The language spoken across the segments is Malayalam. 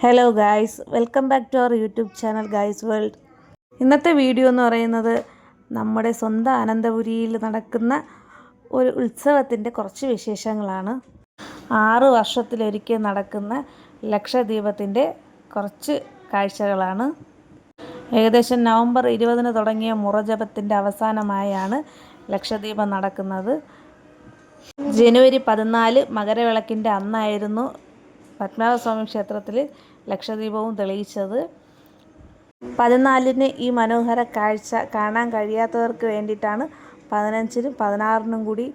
Hello guys, welcome back to our YouTube channel guys world. ഇന്നത്തെ വീഡിയോ എന്ന് പറയുന്നത് നമ്മുടെ സ്വന്തം അനന്തപുരിയിൽ നടക്കുന്ന ഒരു ഉത്സവത്തിൻ്റെ കുറച്ച് വിശേഷങ്ങളാണ്. 6 വർഷത്തിലൊരിക്കൽ നടക്കുന്ന ലക്ഷദ്വീപത്തിൻ്റെ കുറച്ച് കാഴ്ചകളാണ്. ഏകദേശം നവംബർ 20 തുടങ്ങിയ മുറജപത്തിൻ്റെ അവസാനമായാണ് ലക്ഷദ്വീപം നടക്കുന്നത്. ജനുവരി 14 മകരവിളക്കിൻ്റെ അന്നായിരുന്നു പത്മനാഭസ്വാമി ക്ഷേത്രത്തിൽ ലക്ഷദ്വീപവും തെളിയിച്ചത്. 14-ന് ഈ മനോഹര കാഴ്ച കാണാൻ കഴിയാത്തവർക്ക് വേണ്ടിയിട്ടാണ് 15-നും 16-നും കൂടി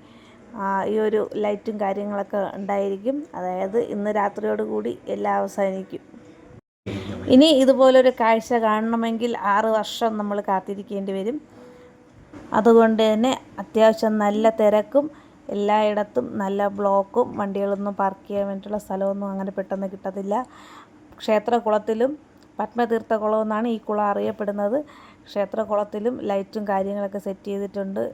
ഈ ഒരു ലൈറ്റും കാര്യങ്ങളൊക്കെ ഉണ്ടായിരിക്കും. അതായത് ഇന്ന് രാത്രിയോടുകൂടി എല്ലാം അവസാനിക്കും. ഇനി ഇതുപോലൊരു കാഴ്ച കാണണമെങ്കിൽ 6 വർഷം നമ്മൾ കാത്തിരിക്കേണ്ടി വരും. അതുകൊണ്ട് തന്നെ അത്യാവശ്യം നല്ല തിരക്കും, എല്ലായിടത്തും നല്ല ബ്ലോക്കും, വണ്ടികളൊന്നും പാർക്ക് ചെയ്യാൻ വേണ്ടിയിട്ടുള്ള സ്ഥലമൊന്നും അങ്ങനെ പെട്ടെന്ന് കിട്ടത്തില്ല. ക്ഷേത്രകുളത്തിലും പത്മതീർത്ഥകുളം എന്നാണ് ഈ കുളം അറിയപ്പെടുന്നത്. ക്ഷേത്രകുളത്തിലും ലൈറ്റും കാര്യങ്ങളൊക്കെ സെറ്റ് ചെയ്തിട്ടുണ്ട്.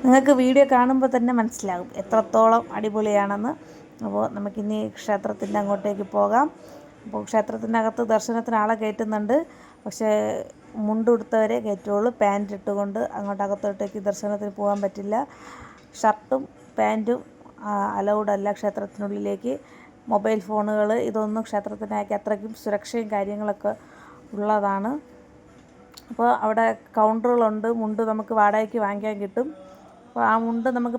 നിങ്ങൾക്ക് വീഡിയോ കാണുമ്പോൾ തന്നെ മനസ്സിലാകും എത്രത്തോളം അടിപൊളിയാണെന്ന്. അപ്പോൾ നമുക്കിനി ക്ഷേത്രത്തിൻ്റെ അങ്ങോട്ടേക്ക് പോകാം. അപ്പോൾ ക്ഷേത്രത്തിനകത്ത് ദർശനത്തിന് ആളെ കയറ്റുന്നുണ്ട്. പക്ഷേ മുണ്ടുടുത്തവരെ കയറ്റുള്ളൂ. പാൻറ് ഇട്ടുകൊണ്ട് അങ്ങോട്ട് അകത്തോട്ടേക്ക് ദർശനത്തിന് പോകാൻ പറ്റില്ല. ഷർട്ടും പാൻറ്റും അലൗഡ് അല്ല ക്ഷേത്രത്തിനുള്ളിലേക്ക്. മൊബൈൽ ഫോണുകൾ ഇതൊന്നും ക്ഷേത്രത്തിനകത്ത് അത്രയ്ക്കും സുരക്ഷയും കാര്യങ്ങളൊക്കെ ഉള്ളതാണ്. അപ്പോൾ അവിടെ കൗണ്ടറുകളുണ്ട്. മുണ്ട് നമുക്ക് വാടകയ്ക്ക് വാങ്ങിക്കാൻ കിട്ടും. അപ്പോൾ ആ മുണ്ട് നമുക്ക്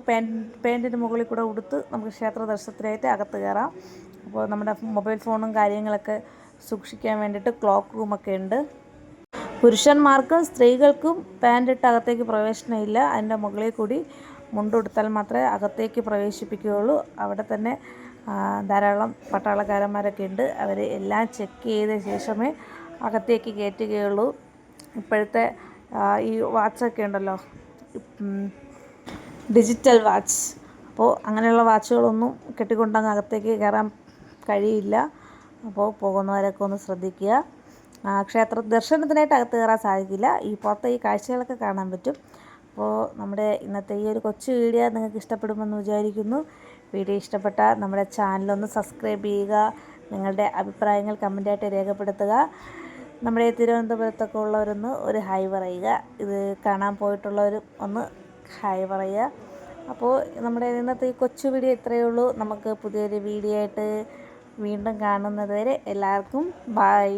പാൻറ്റിൻ്റെ മുകളിൽ കൂടെ ഉടുത്ത് നമുക്ക് ക്ഷേത്ര ദർശനത്തിനായിട്ട് അകത്ത് കയറാം. അപ്പോൾ നമ്മുടെ മൊബൈൽ ഫോണും കാര്യങ്ങളൊക്കെ സൂക്ഷിക്കാൻ വേണ്ടിയിട്ട് ക്ലോക്ക് റൂമൊക്കെ ഉണ്ട്. പുരുഷന്മാർക്കും സ്ത്രീകൾക്കും പാൻറ്റിട്ട് അകത്തേക്ക് പ്രവേശനമില്ല. അതിൻ്റെ മുകളിൽ കൂടി മുണ്ടുടുത്താൽ മാത്രമേ അകത്തേക്ക് പ്രവേശിപ്പിക്കുകയുള്ളൂ. അവിടെ തന്നെ ധാരാളം പട്ടാളക്കാരന്മാരൊക്കെ ഉണ്ട്. അവർ എല്ലാം ചെക്ക് ചെയ്ത ശേഷമേ അകത്തേക്ക് കയറ്റുകയുള്ളൂ. ഇപ്പോഴത്തെ ഈ വാച്ചൊക്കെ ഉണ്ടല്ലോ, ഡിജിറ്റൽ വാച്ച്, അപ്പോൾ അങ്ങനെയുള്ള വാച്ചുകളൊന്നും കെട്ടിക്കൊണ്ടങ്ങ് അകത്തേക്ക് കയറാൻ കഴിയില്ല. അപ്പോൾ പോകുന്നവരൊക്കെ ഒന്ന് ശ്രദ്ധിക്കുക. ക്ഷേത്ര ദർശനത്തിനായിട്ട് അകത്ത് കയറാൻ സാധിക്കില്ല. ഈ പുറത്തെ ഈ കാഴ്ചകളൊക്കെ കാണാൻ പറ്റും. അപ്പോൾ നമ്മുടെ ഇന്നത്തെ ഈ ഒരു കൊച്ചു വീഡിയോ നിങ്ങൾക്ക് ഇഷ്ടപ്പെടുമെന്ന് വിചാരിക്കുന്നു. വീഡിയോ ഇഷ്ടപ്പെട്ടാൽ നമ്മുടെ ചാനലൊന്ന് സബ്സ്ക്രൈബ് ചെയ്യുക. നിങ്ങളുടെ അഭിപ്രായങ്ങൾ കമൻറ്റായിട്ട് രേഖപ്പെടുത്തുക. നമ്മുടെ തിരുവനന്തപുരത്തൊക്കെ ഉള്ളവരൊന്ന് ഒരു ഹായ് പറയുക. ഇത് കാണാൻ പോയിട്ടുള്ളവരും ഒന്ന് ഹായ് പറയുക. അപ്പോൾ നമ്മുടെ ഇന്നത്തെ ഈ കൊച്ചു വീഡിയോ ഇത്രയേ ഉള്ളൂ. നമുക്ക് പുതിയൊരു വീഡിയോ ആയിട്ട് വീണ്ടും കാണുന്നത് വരെ എല്ലാവർക്കും ബായ്.